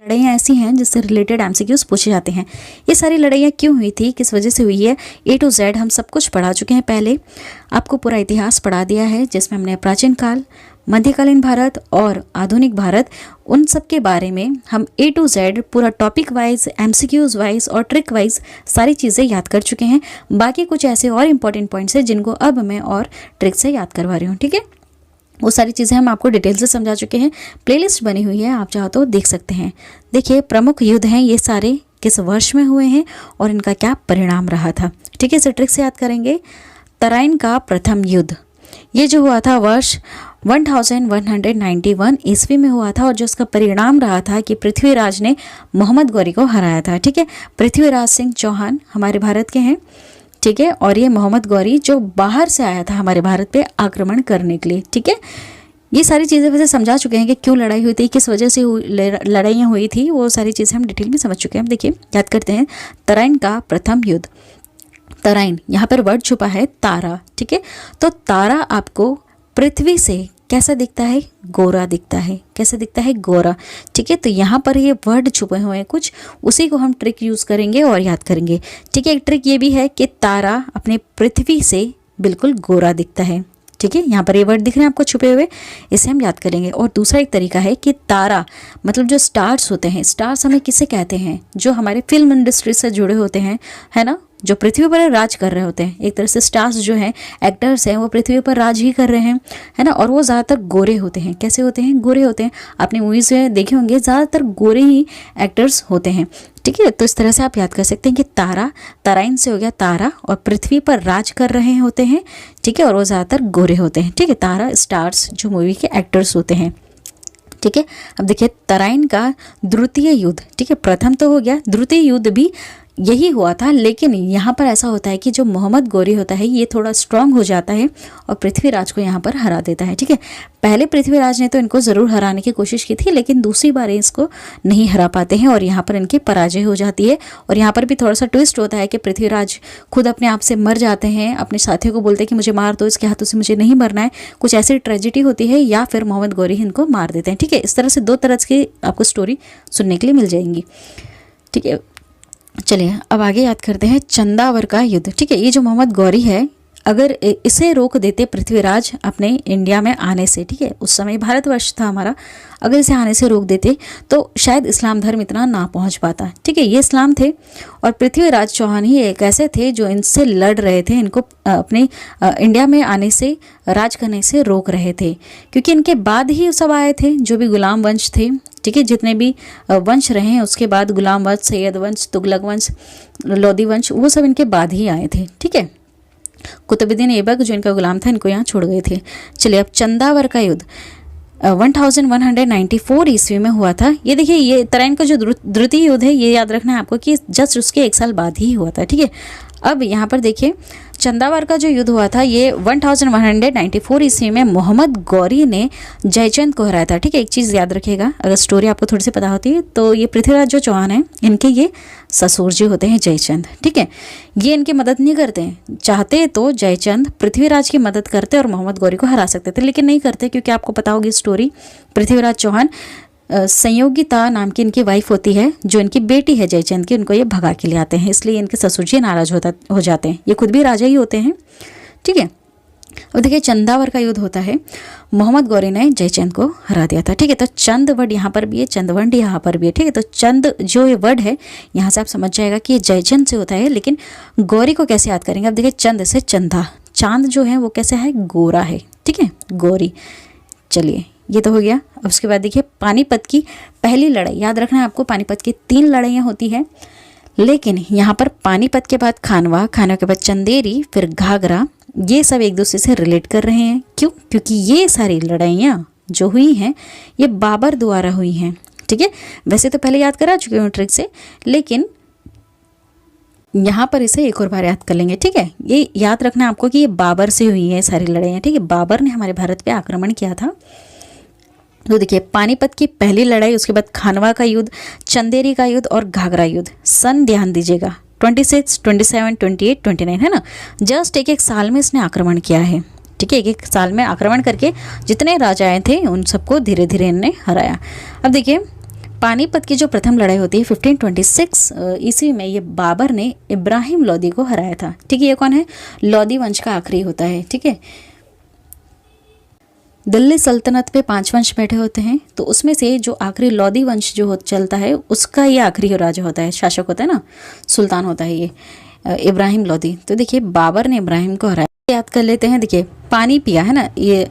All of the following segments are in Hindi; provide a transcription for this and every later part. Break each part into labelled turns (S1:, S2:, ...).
S1: लड़ाइयाँ ऐसी हैं जिससे रिलेटेड एमसीक्यूज पूछे जाते हैं। ये सारी लड़ाइयाँ क्यों हुई थी, किस वजह से हुई है, ए टू जेड हम सब कुछ पढ़ा चुके हैं। पहले आपको पूरा इतिहास पढ़ा दिया है, जिसमें हमने प्राचीन काल, मध्यकालीन भारत और आधुनिक भारत, उन सब के बारे में हम ए टू जेड पूरा टॉपिक वाइज, एमसीक्यूज वाइज और ट्रिक वाइज सारी चीज़ें याद कर चुके हैं। बाकी कुछ ऐसे और इंपॉर्टेंट पॉइंट्स हैं जिनको अब मैं और ट्रिक से याद करवा रही हूँ। ठीक है, वो सारी चीज़ें हम आपको डिटेल से समझा चुके हैं। प्लेलिस्ट बनी हुई है, आप चाहो तो देख सकते हैं। देखिए, प्रमुख युद्ध हैं ये सारे, किस वर्ष में हुए हैं और इनका क्या परिणाम रहा था। ठीक है, इसे ट्रिक से याद करेंगे। तराइन का प्रथम युद्ध, ये जो हुआ था वर्ष 1191 ईस्वी में हुआ था, और जो इसका परिणाम रहा था कि पृथ्वीराज ने मोहम्मद गौरी को हराया था। ठीक है, पृथ्वीराज सिंह चौहान हमारे भारत के हैं। ठीक है, और ये मोहम्मद गौरी जो बाहर से आया था हमारे भारत पे आक्रमण करने के लिए। ठीक है, ये सारी चीज़ें वैसे समझा चुके हैं कि क्यों लड़ाई हुई थी, किस वजह से लड़ाइयाँ हुई थी, वो सारी चीज़ें हम डिटेल में समझ चुके हैं। अब देखिए, याद करते हैं तराइन का प्रथम युद्ध। तराइन, यहाँ पर वर्ड छुपा है तारा। ठीक है, तो तारा आपको पृथ्वी से कैसा दिखता है, गोरा दिखता है। कैसा दिखता है, गोरा। ठीक है, तो यहाँ पर ये वर्ड छुपे हुए हैं कुछ, उसी को हम ट्रिक यूज़ करेंगे और याद करेंगे। ठीक है, एक ट्रिक ये भी है कि तारा अपने पृथ्वी से बिल्कुल गोरा दिखता है। ठीक है, यहाँ पर ये वर्ड दिख रहे हैं आपको छुपे हुए, इसे हम याद करेंगे। और दूसरा एक तरीका है कि तारा मतलब जो स्टार्स होते हैं, स्टार्स हमें किसे कहते हैं, जो हमारे फिल्म इंडस्ट्री से जुड़े होते हैं, है ना, जो पृथ्वी पर राज कर रहे होते हैं। एक तरह से स्टार्स जो हैं, एक्टर्स हैं, वो पृथ्वी पर राज ही कर रहे हैं, है ना, और वो ज़्यादातर गोरे होते हैं। कैसे होते हैं, गोरे होते हैं। आपने मूवीज़ में देखे होंगे, ज़्यादातर गोरे ही एक्टर्स होते हैं। ठीक है, तो इस तरह से आप याद कर सकते हैं कि तारा, तराइन से हो गया तारा, और पृथ्वी पर राज कर रहे होते हैं। ठीक है, और वो ज़्यादातर गोरे होते हैं। ठीक है, तारा स्टार्स जो मूवी के एक्टर्स होते हैं। ठीक है, अब देखिए तराइन का द्वितीय युद्ध। ठीक है, प्रथम तो हो गया, द्वितीय युद्ध भी यही हुआ था, लेकिन यहाँ पर ऐसा होता है कि जो मोहम्मद गौरी होता है ये थोड़ा स्ट्रांग हो जाता है और पृथ्वीराज को यहाँ पर हरा देता है। ठीक है, पहले पृथ्वीराज ने तो इनको ज़रूर हराने की कोशिश की थी, लेकिन दूसरी बार इसको नहीं हरा पाते हैं और यहाँ पर इनकी पराजय हो जाती है। और यहाँ पर भी थोड़ा सा ट्विस्ट होता है कि पृथ्वीराज खुद अपने आप से मर जाते हैं, अपने साथियों को बोलते हैं कि मुझे मार दो, इसके हाथों से मुझे नहीं मरना है, कुछ ऐसी ट्रेजिडी होती है, या फिर मोहम्मद गौरी इनको मार देते हैं। ठीक है, इस तरह से दो तरह की आपको स्टोरी सुनने के लिए मिल जाएंगी। ठीक है, चलिए अब आगे याद करते हैं चंदावर का युद्ध। ठीक है, ये जो मोहम्मद गौरी है, अगर इसे रोक देते पृथ्वीराज अपने इंडिया में आने से, ठीक है, उस समय भारतवर्ष था हमारा, अगर इसे आने से रोक देते तो शायद इस्लाम धर्म इतना ना पहुंच पाता। ठीक है, ये इस्लाम थे और पृथ्वीराज चौहान ही एक ऐसे थे जो इनसे लड़ रहे थे, इनको अपने इंडिया में आने से, राज करने से रोक रहे थे, क्योंकि इनके बाद ही सब आए थे जो भी गुलाम वंश थे। ठीक है, जितने भी वंश रहे हैं उसके बाद, गुलाम वंश, सैयद वंश, तुगलक वंश, लोधी वंश, वो सब इनके बाद ही आए थे। ठीक है, कुतुबुद्दीन ऐबक जो इनका गुलाम था, इनको यहाँ छोड़ गए थे। चलिए अब चंदावर का युद्ध 1194 ईस्वी में हुआ था। ये देखिए, ये तराइन का जो द्वितीय युद्ध है, ये याद रखना है आपको कि जस्ट उसके 1 साल बाद ही हुआ था। ठीक है, अब यहाँ पर देखिए चंदावर का जो युद्ध हुआ था, ये 1194 ईस्वी में मोहम्मद गौरी ने जयचंद को हराया था। ठीक है, एक चीज़ याद रखिएगा, अगर स्टोरी आपको थोड़ी सी पता होती है तो ये पृथ्वीराज जो चौहान है, इनके ये ससुर जी होते हैं जयचंद। ठीक है, ये इनकी मदद नहीं करते हैं, चाहते तो जयचंद पृथ्वीराज की मदद करते और मोहम्मद गौरी को हरा सकते थे, लेकिन नहीं करते, क्योंकि आपको पता होगी स्टोरी। पृथ्वीराज चौहान संयोगिता नाम की इनकी वाइफ होती है, जो इनकी बेटी है जयचंद की, उनको ये भगा के ले आते हैं, इसलिए इनके ससुर जी नाराज हो जाते हैं। ये खुद भी राजा ही होते हैं। ठीक है, अब देखिए चंदावर का युद्ध होता है, मोहम्मद गौरी ने जयचंद को हरा दिया था। ठीक है, तो चंद वर्ड यहाँ पर भी है, चंदवंड यहाँ पर भी है। ठीक है, तो चंद जो ये वर्ड है, यहाँ से आप समझ जाएगा कि ये जयचंद से होता है, लेकिन गौरी को कैसे याद करेंगे। अब देखिए चंद से चंदा, चांद जो है वो कैसे है, गोरा है। ठीक है, गौरी। चलिए ये तो हो गया। अब उसके बाद देखिए पानीपत की पहली लड़ाई, याद रखना है आपको, पानीपत की 3 लड़ाइयाँ होती हैं, लेकिन यहाँ पर पानीपत के बाद खानवा, खानवा के बाद चंदेरी, फिर घाघरा, ये सब एक दूसरे से रिलेट कर रहे हैं। क्यों? क्योंकि ये सारी लड़ाइयाँ जो हुई हैं ये बाबर द्वारा हुई हैं। ठीक है, वैसे तो पहले याद करा चुके हूँ ट्रिक से, लेकिन यहाँ पर इसे एक और बार याद कर लेंगे। ठीक है, ये याद रखना है आपको कि ये बाबर से हुई है सारी लड़ाइयाँ। ठीक है, बाबर ने हमारे भारत पे आक्रमण किया था। तो देखिए पानीपत की पहली लड़ाई, उसके बाद खानवा का युद्ध, चंदेरी का युद्ध और घाघरा युद्ध। सन ध्यान दीजिएगा, 26, 27, 28, 29 है ना, जस्ट एक साल में इसने आक्रमण किया है। ठीक है, एक साल में आक्रमण करके जितने राजाएं थे उन सबको धीरे धीरे इनने हराया। अब देखिए पानीपत की जो प्रथम लड़ाई होती है 1526 ईस्वी में, ये बाबर ने इब्राहिम लोदी को हराया था। ठीक है, ये कौन है? लोदी वंश का आखिरी होता है। ठीक है, दिल्ली सल्तनत पे 5 वंश बैठे होते हैं, तो उसमें से जो आखिरी लोदी वंश जो चलता है उसका ये आखिरी राजा होता है, शासक होता है ना, सुल्तान होता है ये इब्राहिम लोदी। तो देखिए बाबर ने इब्राहिम को हराया। याद कर लेते हैं। देखिए पानी पिया है ना, ये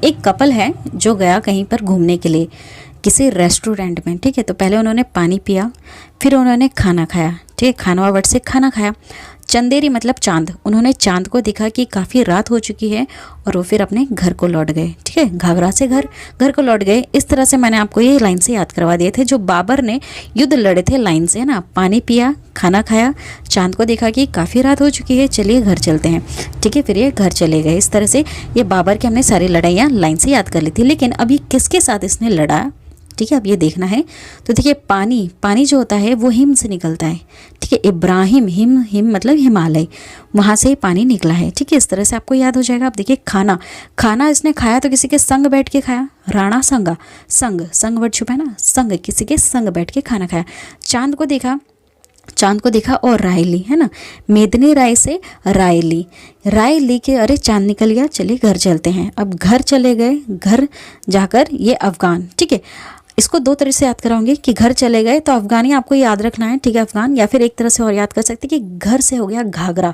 S1: एक कपल है जो गया कहीं पर घूमने के लिए किसी रेस्टोरेंट में। ठीक है, तो पहले उन्होंने पानी पिया, फिर उन्होंने खाना खाया। ठीक है, खानवा वर्ड से खाना खाया। चंदेरी मतलब चांद, उन्होंने चांद को देखा कि काफ़ी रात हो चुकी है और वो फिर अपने घर को लौट गए। ठीक है, घाघरा से घर को लौट गए। इस तरह से मैंने आपको ये लाइन से याद करवा दिए थे जो बाबर ने युद्ध लड़े थे लाइन से, है ना। पानी पिया, खाना खाया, चांद को देखा कि काफ़ी रात हो चुकी है, चलिए घर चलते हैं। ठीक है, फिर ये घर चले गए। इस तरह से ये बाबर की हमने सारी लड़ाइयाँ लाइन से याद कर ली थी। लेकिन अभी किसके साथ इसने लड़ा, ठीक है, अब ये देखना है। तो देखिए पानी जो होता है वो हिम से निकलता है। ठीक है, इब्राहिम, हिम मतलब हिमालय, वहाँ से पानी निकला है। ठीक है, इस तरह से आपको याद हो जाएगा। अब देखिए खाना इसने खाया तो किसी के संग बैठ के खाया, राणा संगा, संग वर्ड छुपा है ना, संग, किसी के संग बैठ के खाना खाया। चांद को देखा और राय ली, है ना, मेदनी राय से राय ली के अरे चांद निकल गया, चलिए घर चलते हैं। अब घर चले गए, घर जाकर ये अफगान, ठीक है, इसको दो तरह से याद कराऊंगी कि घर चले गए तो अफगानी आपको याद रखना है। ठीक है, अफगान, या फिर एक तरह से और याद कर सकते हैं कि घर से हो गया घाघरा।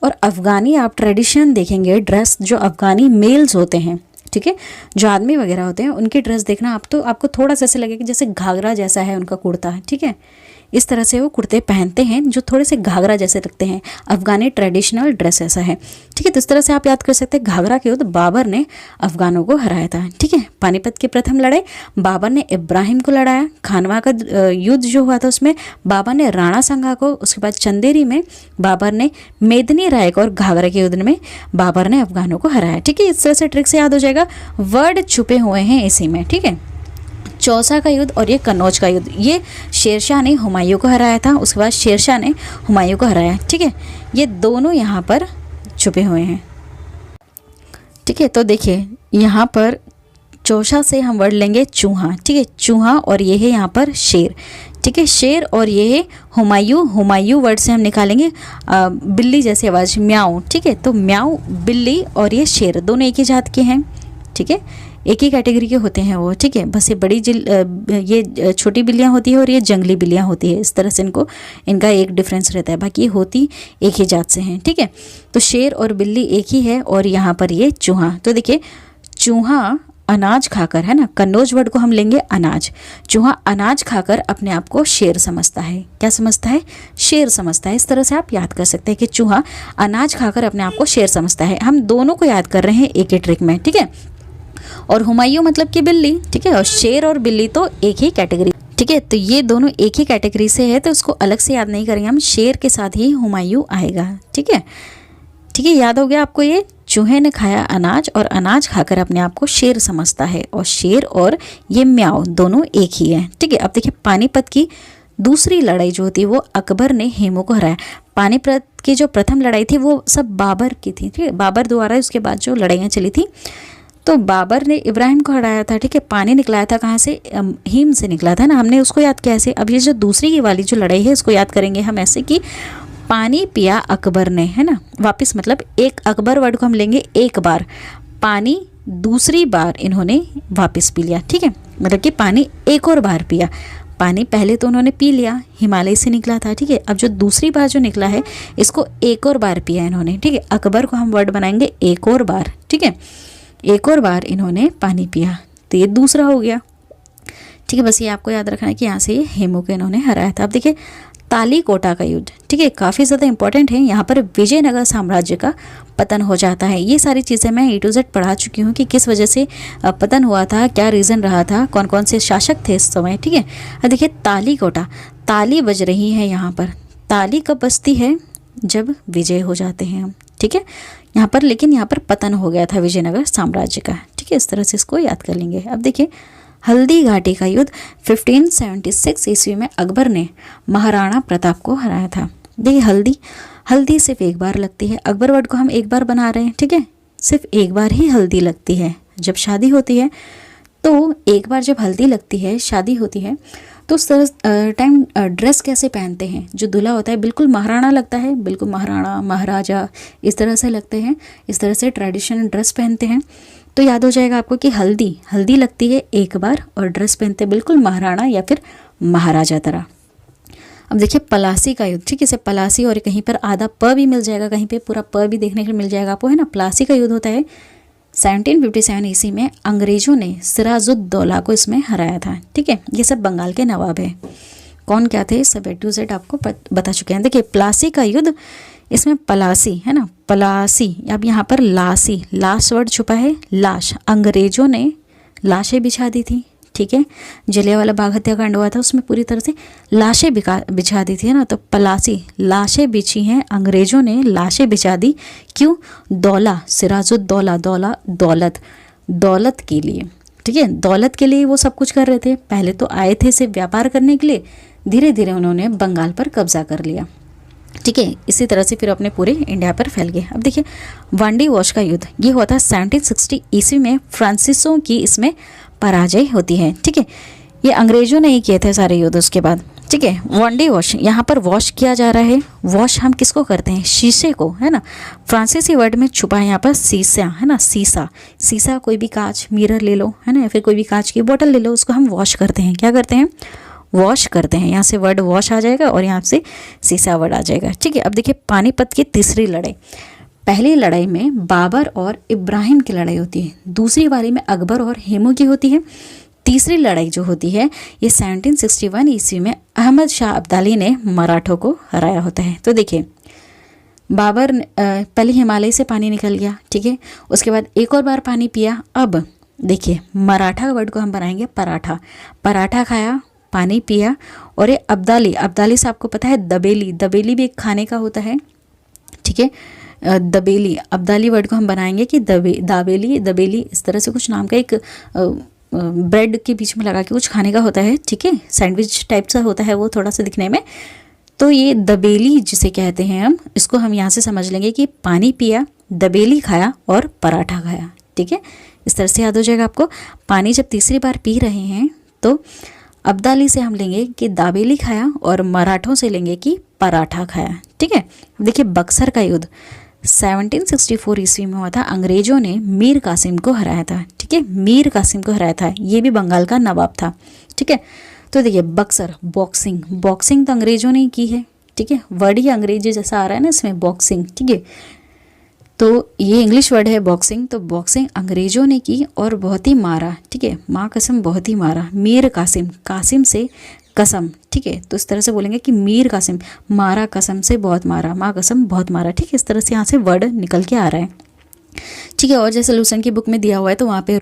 S1: और अफगानी आप ट्रेडिशन देखेंगे, ड्रेस जो अफगानी मेल्स होते हैं, ठीक है, जो आदमी वगैरह होते हैं उनकी ड्रेस देखना आप, तो आपको थोड़ा सा ऐसे लगेगा जैसे घाघरा जैसा है उनका कुर्ता है। ठीक है, इस तरह से वो कुर्ते पहनते हैं जो थोड़े से घाघरा जैसे लगते हैं, अफगानी ट्रेडिशनल ड्रेस ऐसा है। ठीक है, तो इस तरह से आप याद कर सकते हैं घाघरा के युद्ध बाबर ने अफगानों को हराया था। ठीक है, पानीपत की प्रथम लड़ाई बाबर ने इब्राहिम को लड़ाया। खानवा का युद्ध जो हुआ था उसमें बाबर ने राणा संगा को, उसके बाद चंदेरी में बाबर ने मेदनी राय को, और घाघरा के युद्ध में बाबर ने अफगानों को हराया। ठीक है, इस तरह से ट्रिक से याद हो जाएगा। वर्ड छुपे हुए हैं इसी में। ठीक है, चौसा का युद्ध और ये कन्नौज का युद्ध, ये शेरशाह ने हुमायूं को हराया था, उसके बाद शेरशाह ने हुमायूं को हराया। ठीक है, ये दोनों यहाँ पर छुपे हुए हैं। ठीक है, तो देखिए यहाँ पर चौसा से हम वर्ड लेंगे चूहा। ठीक है, चूहा, और ये है यहाँ पर शेर। ठीक है, शेर, और ये है हुमायूं वर्ड से हम निकालेंगे बिल्ली जैसी आवाज़, म्याऊ। ठीक है, तो म्याऊ बिल्ली और ये शेर दोनों एक ही जात के हैं। ठीक है, एक ही कैटेगरी के होते हैं वो। ठीक है, बस ये ये छोटी बिल्लियाँ होती है और ये जंगली बिल्लियाँ होती है। इस तरह से इनका एक डिफरेंस रहता है, बाकी ये होती एक ही जात से हैं। ठीक है, तो शेर और बिल्ली एक ही है, और यहाँ पर ये चूहा। तो देखिए चूहा अनाज खाकर, है ना, कन्नौज वर्ड को हम लेंगे अनाज। चूहा अनाज खाकर अपने आप को शेर समझता है। क्या समझता है? शेर समझता है। इस तरह से आप याद कर सकते हैं कि चूहा अनाज खाकर अपने आप को शेर समझता है। हम दोनों को याद कर रहे हैं एक ही ट्रिक में। ठीक है, और हुमायूं मतलब कि बिल्ली। ठीक है, और शेर और बिल्ली तो एक ही कैटेगरी। ठीक है, तो ये दोनों एक ही कैटेगरी से है, तो उसको अलग से याद नहीं करेंगे हम, शेर के साथ ही हुमायूं आएगा। ठीक है, ठीक है, याद हो गया आपको। ये चूहे ने खाया अनाज और अनाज खाकर अपने आप को शेर समझता है, और शेर और ये म्याऊ दोनों एक ही है। ठीक है, अब देखिए पानीपत की दूसरी लड़ाई जो होती है वो अकबर ने हेमू को हराया। पानीपत की जो प्रथम लड़ाई थी वो सब बाबर की थी। ठीक है, बाबर द्वारा उसके बाद जो लड़ाइयाँ चली थी, तो बाबर ने इब्राहिम को हराया था। ठीक है, पानी निकलाया था कहाँ से? हिम से निकला था ना, हमने उसको याद किया ऐसे। अब ये जो दूसरी वाली जो लड़ाई है इसको याद करेंगे हम ऐसे कि पानी पिया अकबर ने, है ना, वापस मतलब एक अकबर वर्ड को हम लेंगे एक बार, पानी दूसरी बार इन्होंने वापस पी लिया। ठीक है, मतलब कि पानी एक और बार पिया। पानी पहले तो उन्होंने पी लिया, हिमालय से निकला था। ठीक है, अब जो दूसरी बार जो निकला है इसको एक और बार पिया इन्होंने। ठीक है, अकबर को हम वर्ड बनाएंगे एक और बार। ठीक है, एक और बार इन्होंने पानी पिया, तो ये दूसरा हो गया। ठीक है, बस ये आपको याद रखना है कि यहाँ से ये हेमू को इन्होंने हराया था। अब देखिए तालीकोटा का युद्ध, ठीक है, काफ़ी ज़्यादा इंपॉर्टेंट है। यहाँ पर विजयनगर साम्राज्य का पतन हो जाता है। ये सारी चीज़ें मैं A to Z पढ़ा चुकी हूँ कि किस वजह से पतन हुआ था, क्या रीज़न रहा था, कौन कौन से शासक थे इस समय। ठीक है, अब देखिए तालीकोटा, ताली बज रही है यहाँ पर। ताली कब बजती है? जब विजय हो जाते हैं हम। ठीक है, यहाँ पर, लेकिन यहाँ पर पतन हो गया था विजयनगर साम्राज्य का। ठीक है, इस तरह से इसको याद कर लेंगे। अब देखिए हल्दी घाटी का युद्ध 1576 ईस्वी में अकबर ने महाराणा प्रताप को हराया था। देखिए हल्दी सिर्फ एक बार लगती है। अकबर वर्ड को हम एक बार बना रहे हैं। ठीक है, सिर्फ एक बार ही हल्दी लगती है। जब शादी होती है तो एक बार जब हल्दी लगती है, शादी होती है, तो उस टाइम ड्रेस कैसे पहनते हैं, जो दूल्हा होता है बिल्कुल महाराणा लगता है, बिल्कुल महाराणा महाराजा इस तरह से लगते हैं, इस तरह से ट्रेडिशनल ड्रेस पहनते हैं। तो याद हो जाएगा आपको कि हल्दी लगती है एक बार, और ड्रेस पहनते बिल्कुल महाराणा या फिर महाराजा तरह। अब देखिए प्लासी का युद्ध, ठीक है, इसे प्लासी और कहीं पर आधा प भी मिल जाएगा, कहीं पे पूरा प भी देखने को मिल जाएगा आपको, है ना। प्लासी का युद्ध होता है 1757 ईस्वी में, अंग्रेजों ने सिराजुद्दौला को इसमें हराया था, ठीक है। ये सब बंगाल के नवाब है। कौन क्या थे सब A to Z आपको बता चुके हैं। देखिए प्लासी का युद्ध, इसमें प्लासी है ना, प्लासी, अब यहाँ पर लासी, लास्ट वर्ड छुपा है, लाश। अंग्रेजों ने लाशें बिछा दी थी, ठीक है। जलियांवाला बाग हत्याकांड हुआ था, उसमें पूरी तरह से लाशें बिछा दी थी, है ना। तो प्लासी, लाशें बिछी हैं, अंग्रेजों ने लाशें बिछा दी। क्यों? दौला, सिराजुद्दौला, दौलत के लिए, ठीक है, दौलत के लिए वो सब कुछ कर रहे थे। पहले तो आए थे सिर्फ व्यापार करने के लिए, धीरे धीरे उन्होंने बंगाल पर कब्जा कर लिया, ठीक है। इसी तरह से फिर अपने पूरे इंडिया पर फैल गए। अब देखिए वांडी वॉश का युद्ध, ये हुआ था 1760 ईस्वी में, फ्रांसीसियों की इसमें पराजय होती है, ठीक है। ये अंग्रेजों ने ही किए थे सारे युद्ध उसके बाद, ठीक है। वांडी वॉश, यहाँ पर वॉश किया जा रहा है। वॉश हम किसको करते हैं? शीशे को, है ना। फ्रांसीसी वर्ड में छुपा है यहाँ पर शीशा, है ना, शीशा कोई भी कांच, मिरर ले लो, है ना, या फिर कोई भी कांच की बोतल ले लो, उसको हम वॉश करते हैं। क्या करते हैं? वॉश करते हैं। यहाँ से वर्ड वॉश आ जाएगा और यहाँ से शीशा वर्ड आ जाएगा, ठीक है। अब देखिए पानीपत की तीसरी लड़ाई, पहली लड़ाई में बाबर और इब्राहिम की लड़ाई होती है, दूसरी वाली में अकबर और हेमू की होती है, तीसरी लड़ाई जो होती है ये 1761 ईस्वी में अहमद शाह अब्दाली ने मराठों को हराया होता है। तो देखिए बाबर पहले हिमालय से पानी निकल गया, ठीक है, उसके बाद एक और बार पानी पिया। अब देखिए मराठा वर्ड को हम बनाएंगे पराठा, पराठा खाया, पानी पिया, और ये अब्दाली से आपको पता है दबेली भी एक खाने का होता है, ठीक है। दबेली, अब्दाली वर्ड को हम बनाएंगे कि दबेली इस तरह से कुछ नाम का एक ब्रेड के बीच में लगा के कुछ खाने का होता है, ठीक है, सैंडविच टाइप सा होता है वो थोड़ा सा दिखने में। तो ये दबेली जिसे कहते हैं हम, इसको हम यहाँ से समझ लेंगे कि पानी पिया, दबेली खाया और पराठा खाया, ठीक है। इस तरह से याद हो जाएगा आपको। पानी जब तीसरी बार पी रहे हैं तो अब्दाली से हम लेंगे कि दाबेली खाया, और मराठों से लेंगे कि पराठा खाया, ठीक है। देखिए बक्सर का युद्ध 1764 ईस्वी में हुआ था, अंग्रेजों ने मीर कासिम को हराया था, ठीक है, मीर कासिम को हराया था, ये भी बंगाल का नवाब था, ठीक है। तो देखिए बक्सर, बॉक्सिंग तो अंग्रेजों ने ही की है, ठीक है, वर्ड ही अंग्रेजी जैसा आ रहा है ना इसमें, बॉक्सिंग, ठीक है। तो ये इंग्लिश वर्ड है बॉक्सिंग, तो बॉक्सिंग अंग्रेजों ने की और बहुत ही मारा, ठीक है, माँ कसम बहुत ही मारा। मीर कासिम, कासिम से कसम, ठीक है, तो इस तरह से बोलेंगे कि मीर कासिम मारा, कसम से बहुत मारा, माँ कसम बहुत मारा, ठीक है। इस तरह से यहाँ से वर्ड निकल के आ रहा है, ठीक है। और जैसे लूसन की बुक में दिया हुआ है तो वहाँ पे